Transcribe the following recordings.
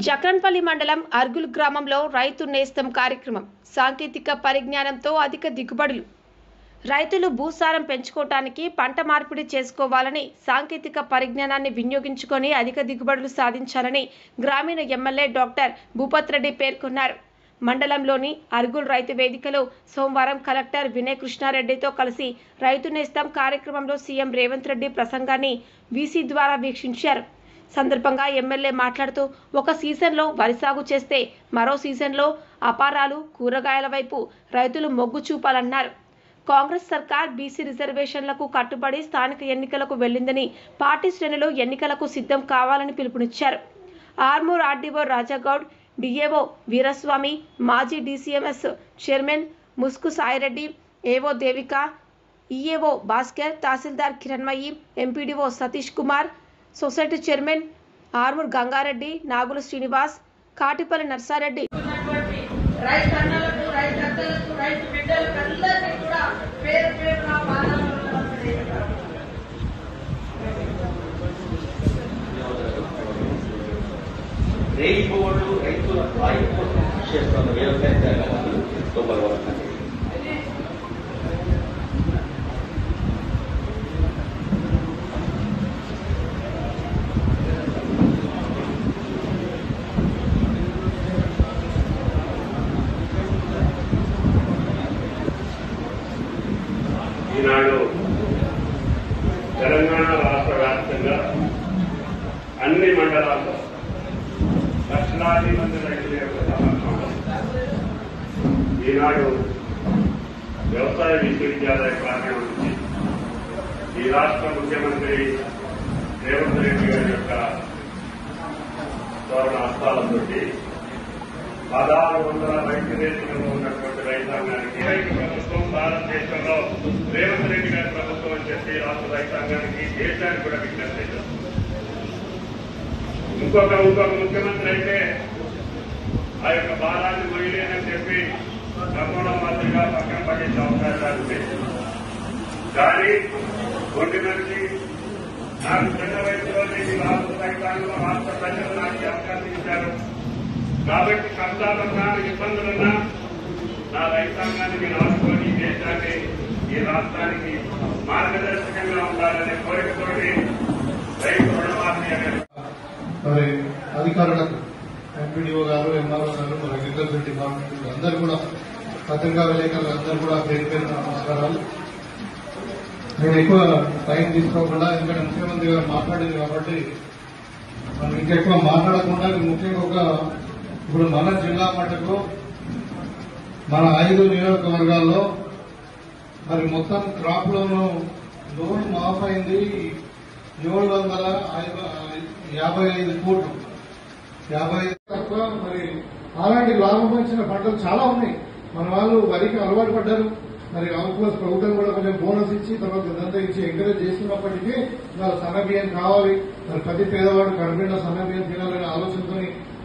జక్రన్పల్లి మండలం అర్గుల్ గ్రామంలో రైతు నేస్తం కార్యక్రమం. సాంకేతిక పరిజ్ఞానంతో అధిక దిగుబడులు. రైతులు భూసారం పెంచుకోవడానికి పంట మార్పిడి చేసుకోవాలని, సాంకేతిక పరిజ్ఞానాన్ని వినియోగించుకొని అధిక దిగుబడులు సాధించాలని గ్రామీణ ఎమ్మెల్యే డాక్టర్ భూపత్ రెడ్డి పేర్కొన్నారు. మండలంలోని అర్గుల్ రైతు వేదికలో సోమవారం కలెక్టర్ వినయ్ కృష్ణారెడ్డితో కలిసి రైతు నేస్తం కార్యక్రమంలో సీఎం రేవంత్ రెడ్డి ప్రసంగాన్ని వీసీ ద్వారా వీక్షించారు. సందర్భంగా ఎమ్మెల్యే మాట్లాడుతూ, ఒక సీజన్లో వరి సాగు చేస్తే మరో సీజన్లో అపారాలు, కూరగాయల వైపు రైతులు మొగ్గు చూపాలన్నారు. కాంగ్రెస్ సర్కార్ బీసీ రిజర్వేషన్లకు కట్టుబడి స్థానిక ఎన్నికలకు వెళ్లిందని, పార్టీ శ్రేణులు ఎన్నికలకు సిద్ధం కావాలని పిలుపునిచ్చారు. ఆర్మూర్ ఆర్డీఓ రాజాగౌడ్, డిఏఓ వీరస్వామి, మాజీ DCMS chairman Musku Saireddy, AO Devika, EAO Bhaskar, tahsildar Kiranmayi, MPDO Satish Kumar, society chairman Armoor Gangareddy, Nagula Srinivas, Katipalli Narsareddy, Eenadu Telangana రాష్ట్ర వ్యాప్తంగా అన్ని మండలాల్లో లక్షలాది మంది రైతుల యొక్క సమక్షంలో ఈనాడు వ్యవసాయ విశ్వవిద్యాలయ ప్రాంగణం నుంచి ఈ రాష్ట్ర ముఖ్యమంత్రి రేవంత్ రెడ్డి గారి యొక్క స్వర్ణ హస్తాలతో 1600 రైతు రేటులో ఉన్నటువంటి రైతాంగానికి రైతు ప్రభుత్వం భారతదేశంలో రేవంత్ రెడ్డి గారి ప్రభుత్వం అని చెప్పి రాష్ట్ర రైతాంగానికి, దేశానికి కూడా విజ్ఞప్తి చేస్తుంది. ఇంకొక ముఖ్యమంత్రి అయితే ఆ యొక్క భారాన్ని మొయ్యలేనని చెప్పి తప్పడం మాదిరిగా పక్కన పడేసే అవకాశాలు ఉన్నాయి. కానీ కొన్ని మనిషి నాకు చిన్న వయసులో నేను రాష్ట్ర రైతాంగంలో రాష్ట్ర ప్రజలు నాకు అవకాశం ఇచ్చారు కాబట్టి కష్టాలున్నా, ఇబ్బందులున్నా నా రైతాంగాన్ని మీరు ఆదుకొని దేశాన్ని, ఈ రాష్ట్రానికి మార్గదర్శకంగా ఉండాలనే కోరికతోటి రైతు రుణమాఫీ అనేది మరి అధికారులకు, ఎంపీడీఓ గారు, ఎంఆర్ఓ గారు, మరి అగ్రికల్చర్ డిపార్ట్మెంట్ అందరూ కూడా, పత్రికా విలేకరులు అందరూ కూడా పేరు పేరున నమస్కారాలు. నేను ఎక్కువ టైం తీసుకోకుండా, ఎందుకంటే ముఖ్యమంత్రి గారు మాట్లాడింది కాబట్టి మనం ఇంకెక్కువ మాట్లాడకుండా, ముఖ్యంగా ఇప్పుడు మన జిల్లా మటుకు మన 5 నియోజకవర్గాల్లో మరి మొత్తం క్రాప్ లోన్ మాఫ్ అయింది 755 కోట్లు. 55 తక్కువ. మరి అలాంటి లాభం వచ్చిన పంటలు చాలా ఉన్నాయి. మన వాళ్ళు వరికి అలవాటు పడ్డారు. మరి అవుట్ప్లస్ ప్రభుత్వం కూడా కొంచెం బోనస్ ఇచ్చి, తర్వాత ఇదంతా ఇచ్చి ఎంకరేజ్ చేస్తున్నప్పటికీ వాళ్ళ సన్న బియ్యం కావాలి, మరి ప్రతి పేదవాడు కడుపులో సన్న బియ్యం తినాలనే ఆలోచనతో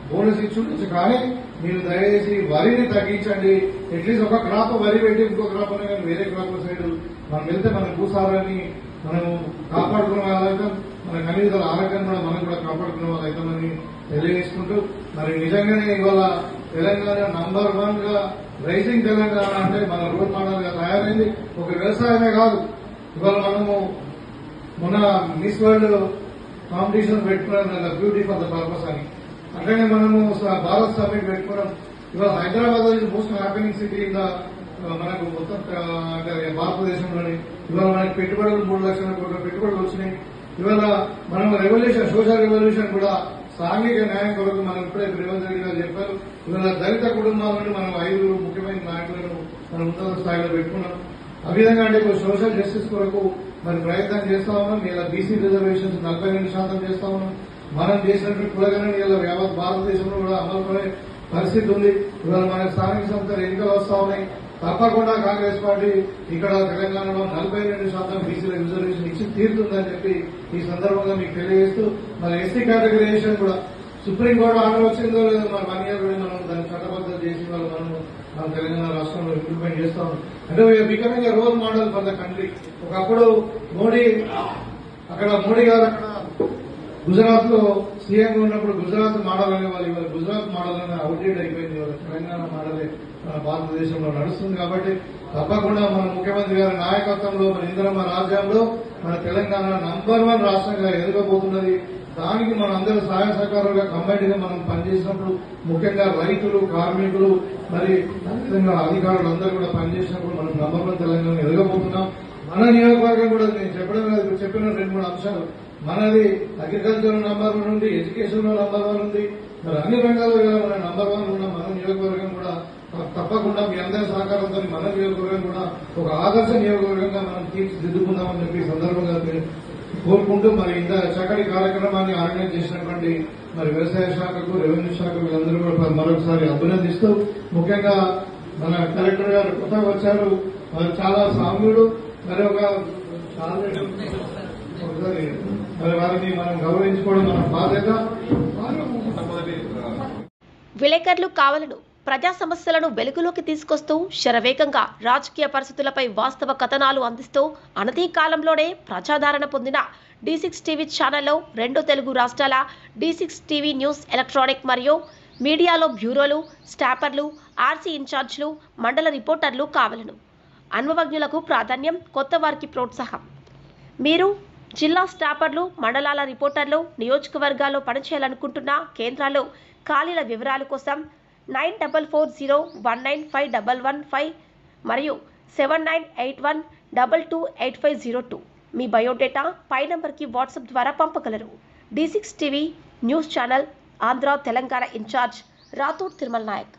బోనస్ ఇచ్చి ఉండొచ్చు. కానీ మీరు దయచేసి వరిని తగ్గించండి. అట్లీస్ట్ ఒక క్రాప్ వరి పెట్టి ఇంకో క్రాప్ అనే కానీ వేరే క్రాప్ సైడ్ మనం వెళ్తే మన భూసారాన్ని మనం కాపాడుకునే వాళ్ళైతే, మన కనీసాల ఆరోగ్యాన్ని కూడా మనం కూడా కాపాడుకునే వాళ్ళు అవుతామని తెలియజేసుకుంటూ, మరి నిజంగానే ఇవాళ తెలంగాణ నంబర్ 1 గా రైజింగ్ తెలంగాణ అంటే మన రోల్ మోడల్ గా తయారైంది. ఒక వ్యవసాయమే కాదు, ఇవాళ మనము మొన్న మిస్ వరల్డ్ కాంపిటీషన్ పెట్టుకున్నాం, బ్యూటీ ఫర్ ద పర్పస్ అని. అట్లనే మనము భారత్ సమ్మిట్ పెట్టుకున్నాం. ఇవాళ Hyderabad is most happening city in the మనకు మొత్తం అంటే భారతదేశంలోని. ఇవాళ మనకి పెట్టుబడులు 3 లక్షల కోట్ల పెట్టుబడులు వచ్చినాయి. ఇవాళ మనం రెవల్యూషన్, సోషల్ రెవల్యూషన్ కూడా సాంఘిక న్యాయం కొరకు మనం ఇప్పుడే రేవంత్ రెడ్డి గారు చెప్పారు. ఇవాళ దళిత కుటుంబాల నుండి మనం 5 ముఖ్యమైన నాయకులను మనం ఉన్నత స్థాయిలో పెట్టుకున్నాం. ఆ విధంగా అంటే సోషల్ జస్టిస్ కొరకు మరి ప్రయత్నం చేస్తా ఉన్నాం. ఇలా బీసీ రిజర్వేషన్స్ 42% చేస్తా ఉన్నాం. మనం చేసినట్టు కులగణని ఇలా యావత్ భారతదేశంలో కూడా అమలుపడే పరిస్థితి ఉంది. ఇవాళ మన స్థానిక సంస్థలు ఎన్నికలు వస్తా ఉన్నాయి. తప్పకుండా కాంగ్రెస్ పార్టీ ఇక్కడ తెలంగాణలో 42% బీసీల రిజర్వేషన్ ఇచ్చి తీరుతుందని చెప్పి ఈ సందర్భంగా మీకు తెలియజేస్తూ, మరి ఎస్సీ కేటగిరైజేషన్ కూడా సుప్రీంకోర్టు ఆర్డర్ వచ్చిందో లేదో మరి 1 year మనం దాన్ని చట్టబద్దత చేసి మన తెలంగాణ రాష్ట్రంలో ఇంప్లిమెంట్ చేస్తాం. అంటే we are becoming a role model for the country. ఒకప్పుడు మోడీ గారు అక్కడ గుజరాత్ లో సీఎం ఉన్నప్పుడు గుజరాత్ మోడల్ అనేవాళ్ళు, ఇవాళ గుజరాత్ మోడల్ అనేది అవుట్డేట్ అయిపోయింది. ఇవాళ తెలంగాణ మోడలే మన భారతదేశంలో నడుస్తుంది. కాబట్టి తప్పకుండా మన ముఖ్యమంత్రి గారి నాయకత్వంలో మన ఇందిరమ్మ రాజ్యంలో మన తెలంగాణ నంబర్ 1 రాష్ట్రంగా ఎదగబోతున్నది. దానికి మన అందరూ సహాయ సహకారాలుగా కంబైన్డ్ గా మనం పనిచేసినప్పుడు, ముఖ్యంగా రైతులు, కార్మికులు, మరి అదేవిధంగా అధికారులు అందరూ కూడా పనిచేసినప్పుడు మనం నంబర్ 1 తెలంగాణ ఎదగబోతున్నాం. మన నియోజకవర్గం కూడా నేను చెప్పిన 2-3 అంశాలు, మనది అగ్రికల్చర్ నంబర్ 1 ఉంది, ఎడ్యుకేషన్ లో నంబర్ 1 ఉంది, మరి అన్ని రంగాల్లో మన నంబర్ 1 ఉన్న మన నియోజకవర్గం కూడా తప్పకుండా మీ అందరి సహకారంతో మన నియోజకవర్గం కూడా ఒక ఆదర్శ నియోజకవర్గంగా మనం తీర్చిదిద్దుకుందామని చెప్పి ఈ సందర్భంగా కోరుకుంటూ, మరి ఇంత చక్కటి కార్యక్రమాన్ని ఆర్గనైజ్ చేసినటువంటి మరి వ్యవసాయ శాఖకు, రెవెన్యూ శాఖకు వీళ్ళందరూ కూడా మరొకసారి అభినందిస్తూ, ముఖ్యంగా మన కలెక్టర్ గారు కొత్తగా వచ్చారు, వారు చాలా సామ్యుడు, మరి మరి వారిని మనం గౌరవించుకోవడం మన బాధ్యత. విలేకరులు కావాలను ప్రజా సమస్యలను వెలుగులోకి తీసుకొస్తూ శరవేగంగా రాజకీయ పరిస్థితులపై వాస్తవ కథనాలు అందిస్తూ అనతి కాలంలోనే ప్రజాదరణ పొందిన D6 టీవీ ఛానల్లో 2 తెలుగు రాష్ట్రాల D6 టీవీ న్యూస్ ఎలక్ట్రానిక్ మరియు మీడియాలో బ్యూరోలు, స్టాపర్లు, ఆర్సీ ఇన్ఛార్జ్లు, మండల రిపోర్టర్లు కావాలను. అనుభవజ్ఞులకు ప్రాధాన్యం, కొత్త వారికి ప్రోత్సాహం. మీరు జిల్లా స్టాపర్లు, మండలాల రిపోర్టర్లు, నియోజకవర్గాల్లో పనిచేయాలనుకుంటున్న కేంద్రాల్లో ఖాళీల వివరాల కోసం 9440195115 మరియు 7981228502 మీ బయోడేటా పై నంబర్కి వాట్సాప్ ద్వారా పంపగలరు. D6 TV news channel Andhra Telangana incharge Rathod Tirumala Naik.